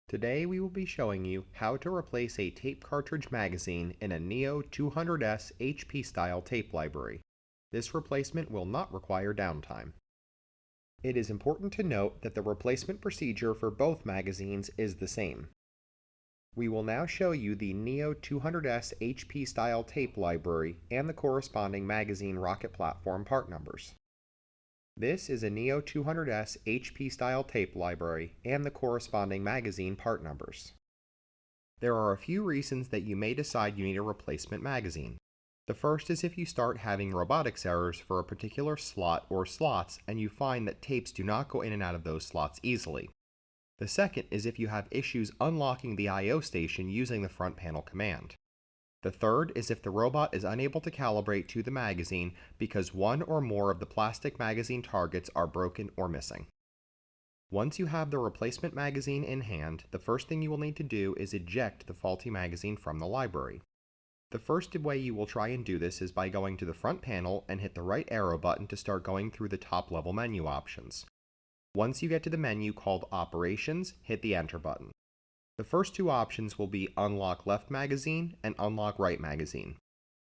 Today we will be showing you how to replace a tape cartridge magazine in a NEO 200S HP style tape library. This replacement will not require downtime. It is important to note that the replacement procedure for both magazines is the same. We will now show you the NEO 200S HP style tape library and the corresponding magazine rocket platform part numbers. This is a NEO 200S HP style tape library and the corresponding magazine part numbers. There are a few reasons that you may decide you need a replacement magazine. The first is if you start having robotics errors for a particular slot or slots and you find that tapes do not go in and out of those slots easily. The second is if you have issues unlocking the I/O station using the front panel command. The third is if the robot is unable to calibrate to the magazine because one or more of the plastic magazine targets are broken or missing. Once you have the replacement magazine in hand, the first thing you will need to do is eject the faulty magazine from the library. The first way you will try and do this is by going to the front panel and hit the right arrow button to start going through the top level menu options. Once you get to the menu called Operations, hit the Enter button. The first two options will be Unlock Left Magazine and Unlock Right Magazine.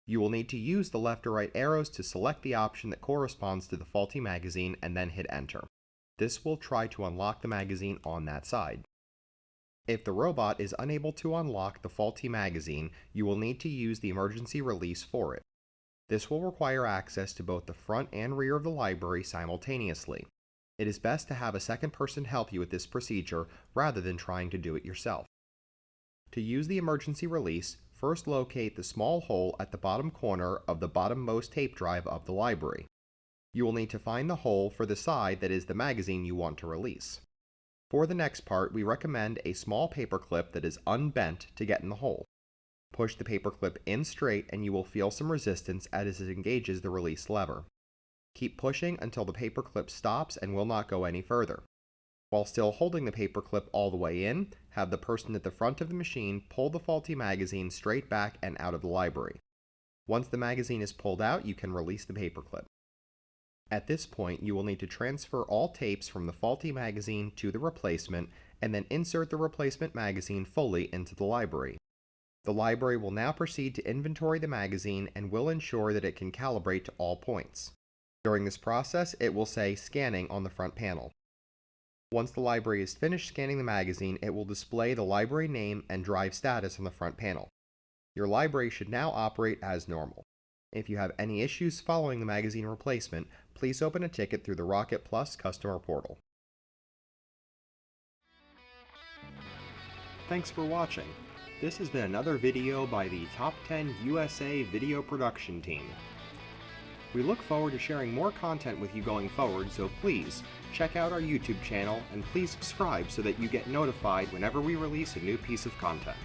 You will need to use the left or right arrows to select the option that corresponds to the faulty magazine and then hit Enter. This will try to unlock the magazine on that side. If the robot is unable to unlock the faulty magazine, you will need to use the emergency release for it. This will require access to both the front and rear of the library simultaneously. It is best to have a second person help you with this procedure rather than trying to do it yourself. To use the emergency release, first locate the small hole at the bottom corner of the bottommost tape drive of the library. You will need to find the hole for the side that is the magazine you want to release. For the next part, we recommend a small paper clip that is unbent to get in the hole. Push the paper clip in straight and you will feel some resistance as it engages the release lever. Keep pushing until the paper clip stops and will not go any further. While still holding the paper clip all the way in, have the person at the front of the machine pull the faulty magazine straight back and out of the library. Once the magazine is pulled out, you can release the paper clip. At this point, you will need to transfer all tapes from the faulty magazine to the replacement and then insert the replacement magazine fully into the library. The library will now proceed to inventory the magazine and will ensure that it can calibrate to all points. During this process, it will say Scanning on the front panel. Once the library is finished scanning the magazine, it will display the library name and drive status on the front panel. Your library should now operate as normal. If you have any issues following the magazine replacement, please open a ticket through the Rocket Plus customer portal. Thanks for watching. This has been another video by the Top 10 USA Video Production Team. We look forward to sharing more content with you going forward, so please check out our YouTube channel and please subscribe so that you get notified whenever we release a new piece of content.